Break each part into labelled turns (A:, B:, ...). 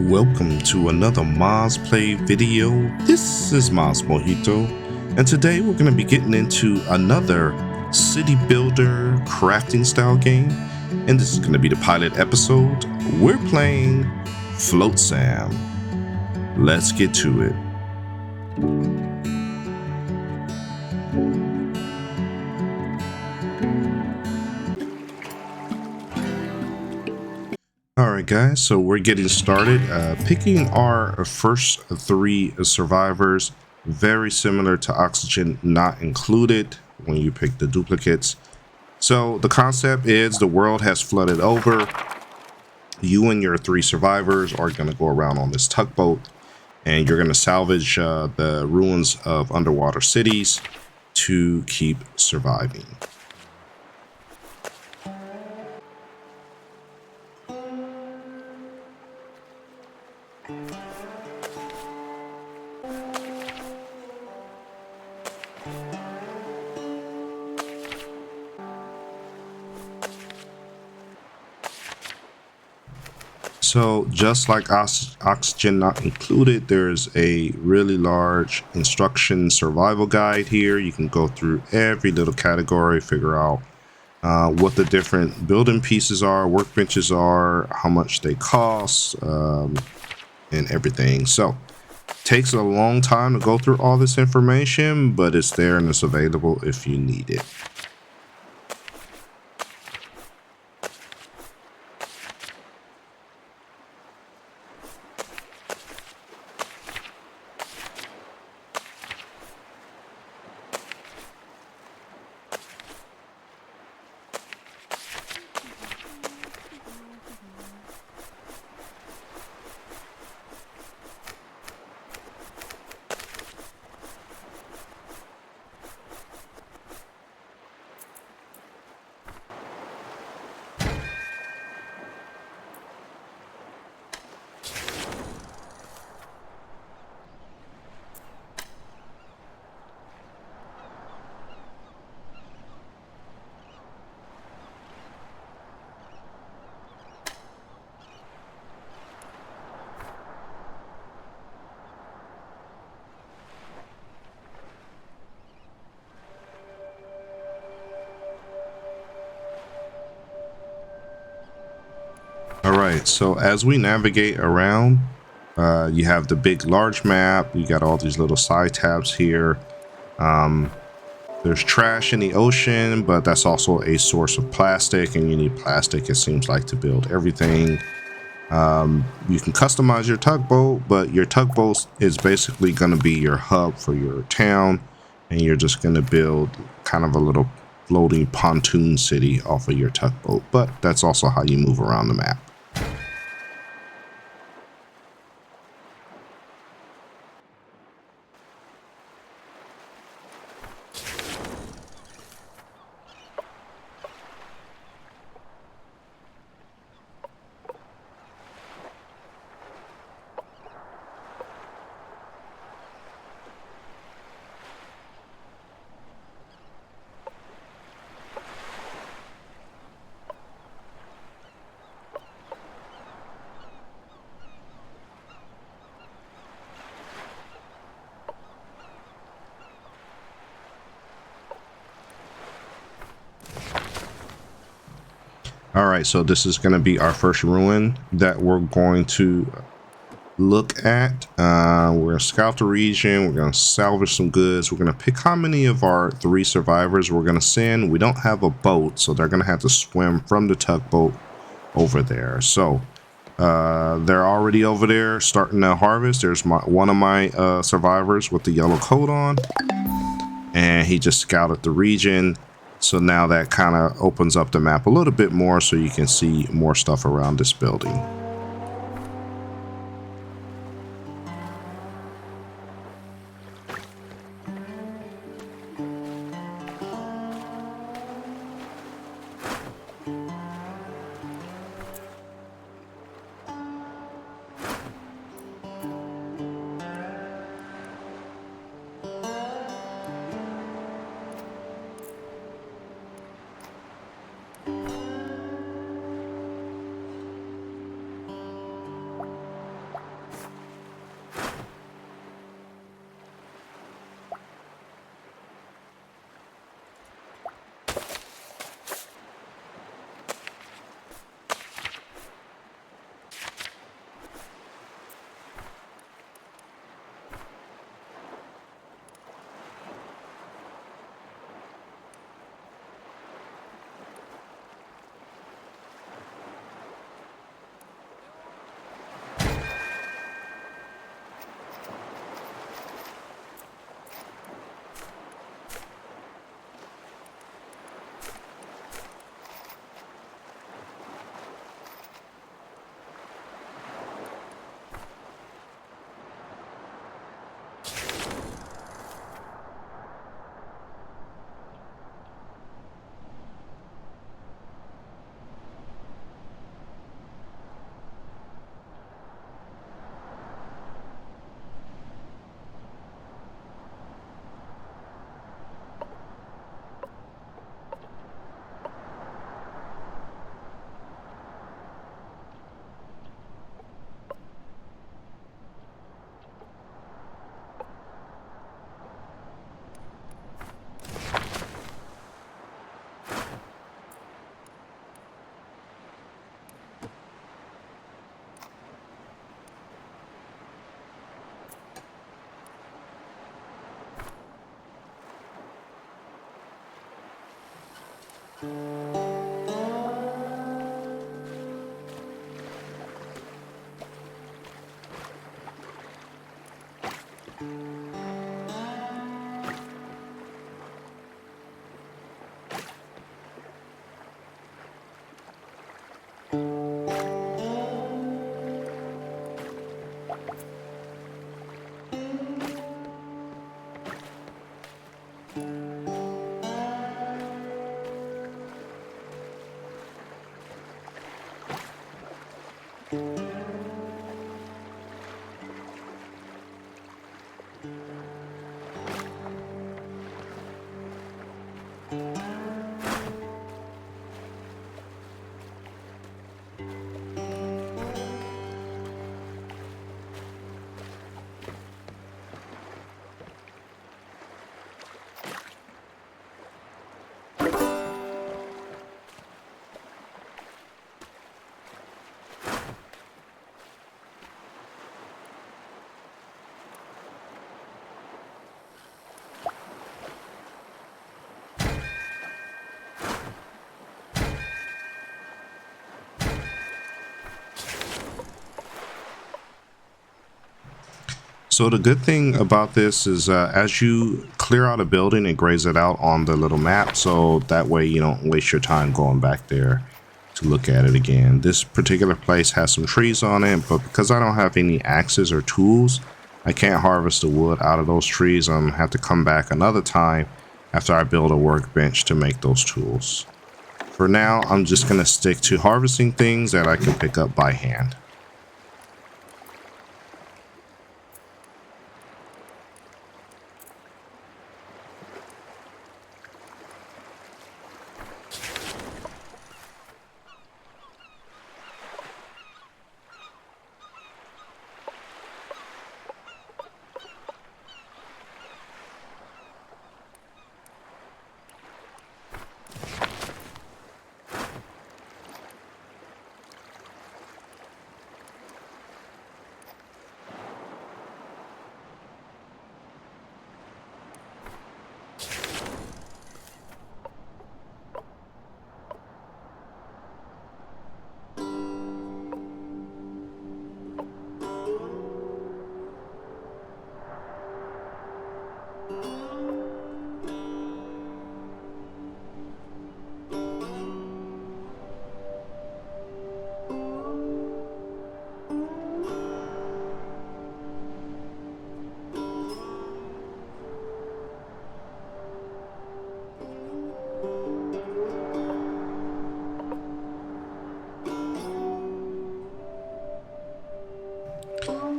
A: Welcome to another Moz Play video. This is Mojito, and today we're going to be getting into another city builder crafting style game, and this is going to be the pilot episode. We're playing Flotsam. Let's get to it. Alright guys, so we're getting started. Picking our first three survivors, very similar to oxygen not included when you pick the duplicates. So the concept is the world has flooded over. You and your three survivors are going to go around on this tugboat, and you're going to salvage the ruins of underwater cities to keep surviving. So just like oxygen not included, there's a really large instruction survival guide here. You can go through every little category, figure out what the different building pieces are, workbenches are, how much they cost, and everything. So takes a long time to go through all this information, but it's there and it's available if you need it. Alright, so as we navigate around, you have the big large map. You got all these little side tabs here. There's trash in the ocean, but that's also a source of plastic, and you need plastic, it seems like, to build everything. You can customize your tugboat, but your tugboat is basically going to be your hub for your town, and you're just going to build kind of a little floating pontoon city off of your tugboat, but that's also how you move around the map. All right, so this is going to be our first ruin that we're going to look at. We're going to scout the region. We're going to salvage some goods. We're going to pick how many of our three survivors we're going to send. We don't have a boat, so they're going to have to swim from the tugboat over there. So they're already over there starting to harvest. There's one of my survivors with the yellow coat on, and he just scouted the region. So now that kind of opens up the map a little bit more so you can see more stuff around this building. So the good thing about this is as you clear out a building, it grays it out on the little map, so that way you don't waste your time going back there to look at it again. This particular place has some trees on it, but because I don't have any axes or tools, I can't harvest the wood out of those trees. I'm gonna have to come back another time after I build a workbench to make those tools. For now, I'm just gonna stick to harvesting things that I can pick up by hand.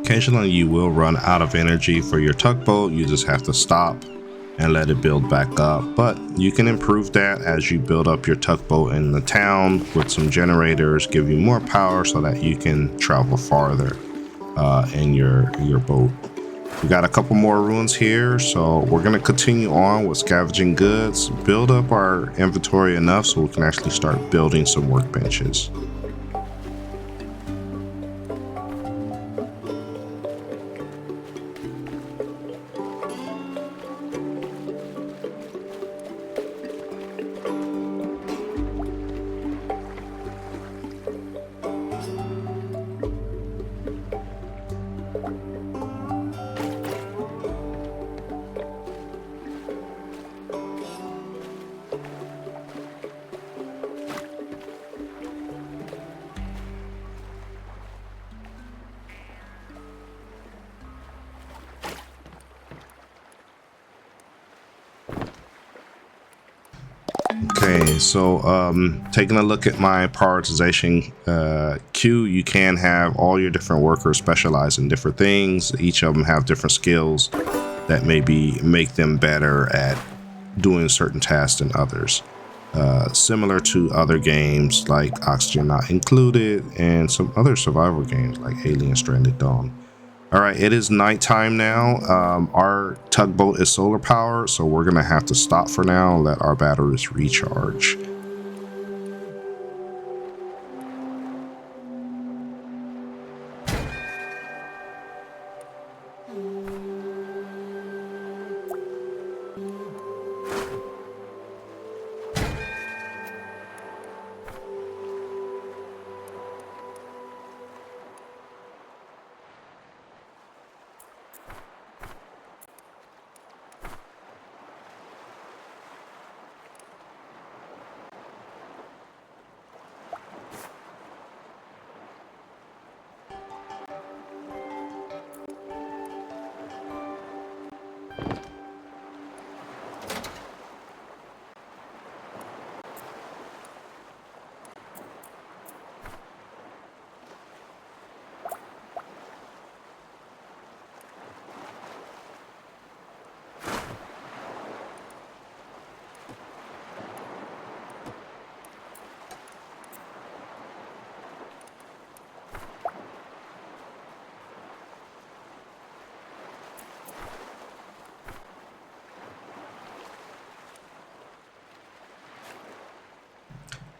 A: Occasionally you will run out of energy for your tugboat. You just have to stop and let it build back up, but you can improve that as you build up your tugboat in the town with some generators, give you more power so that you can travel farther in your boat. We got a couple more ruins here, so we're going to continue on with scavenging goods, build up our inventory enough so we can actually start building some workbenches. Okay, so taking a look at my prioritization queue, you can have all your different workers specialize in different things. Each of them have different skills that maybe make them better at doing certain tasks than others. Similar to other games like Oxygen Not Included and some other survival games like Alien Stranded Dawn. All right, it is nighttime now. Our tugboat is solar powered, so we're gonna have to stop for now and let our batteries recharge.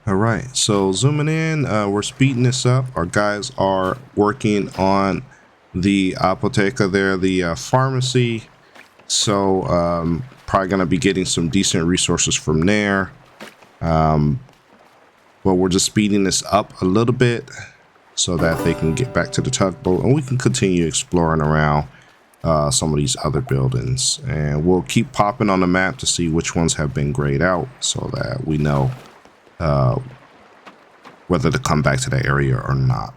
A: All right, so zooming in, we're speeding this up. Our guys are working on the apotheca there, the pharmacy. So probably going to be getting some decent resources from there. But we're just speeding this up a little bit so that they can get back to the tugboat and we can continue exploring around some of these other buildings. And we'll keep popping on the map to see which ones have been grayed out so that we know whether to come back to that area or not.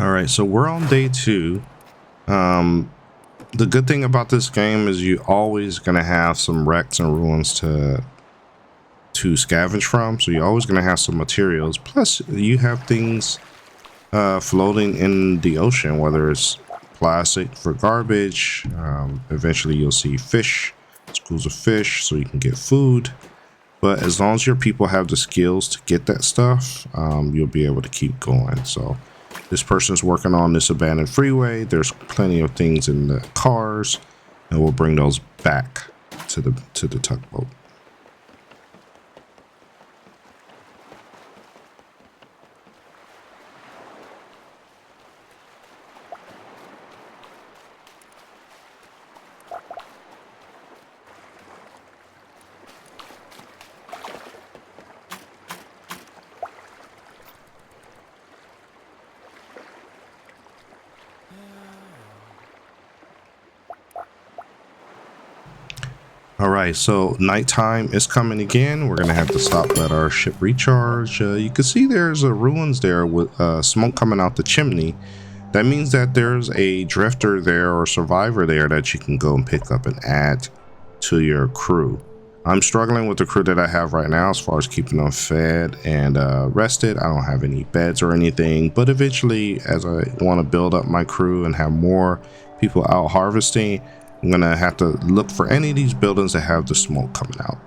A: All right, so we're on day 2. The good thing about this game is you always gonna have some wrecks and ruins to scavenge from, so you're always gonna have some materials. Plus, you have things floating in the ocean, whether it's plastic for garbage. Eventually, you'll see fish, schools of fish, so you can get food. But as long as your people have the skills to get that stuff, you'll be able to keep going. So This person's working on this abandoned freeway. There's plenty of things in the cars, and we'll bring those back to the tugboat. All right, so nighttime is coming again. We're gonna have to stop, let our ship recharge. You can see there's ruins there with smoke coming out the chimney. That means that there's a drifter there or survivor there that you can go and pick up and add to your crew. I'm struggling with the crew that I have right now as far as keeping them fed and rested. I don't have any beds or anything, but eventually, as I want to build up my crew and have more people out harvesting, I'm gonna have to look for any of these buildings that have the smoke coming out.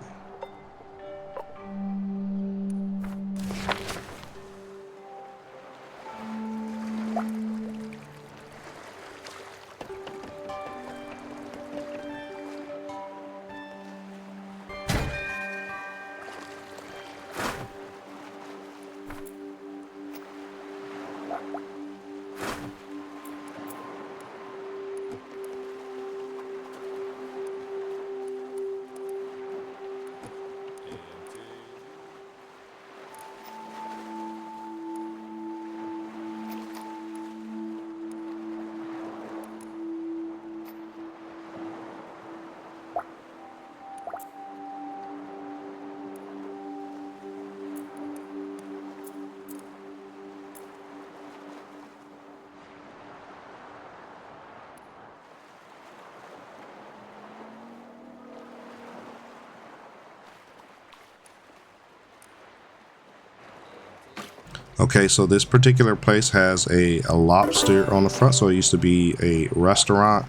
A: Okay, so this particular place has a lobster on the front, so it used to be a restaurant.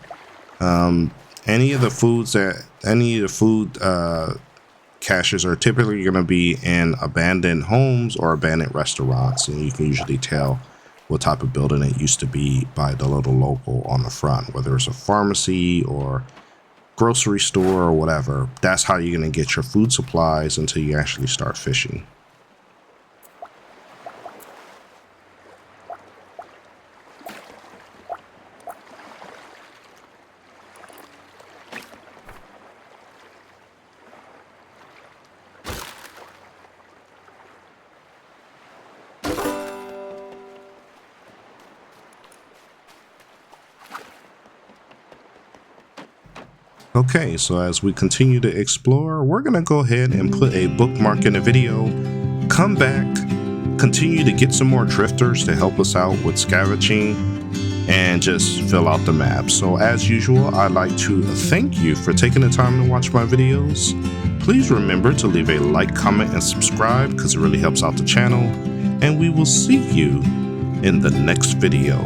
A: Any of the food caches are typically going to be in abandoned homes or abandoned restaurants, and you can usually tell what type of building it used to be by the little logo on the front, whether it's a pharmacy or grocery store or whatever. That's how you're going to get your food supplies until you actually start fishing. Okay, so as we continue to explore, we're gonna go ahead and put a bookmark in the video, come back, continue to get some more drifters to help us out with scavenging, and just fill out the map. So as usual, I'd like to thank you for taking the time to watch my videos. Please remember to leave a like, comment, and subscribe because it really helps out the channel, and we will see you in the next video.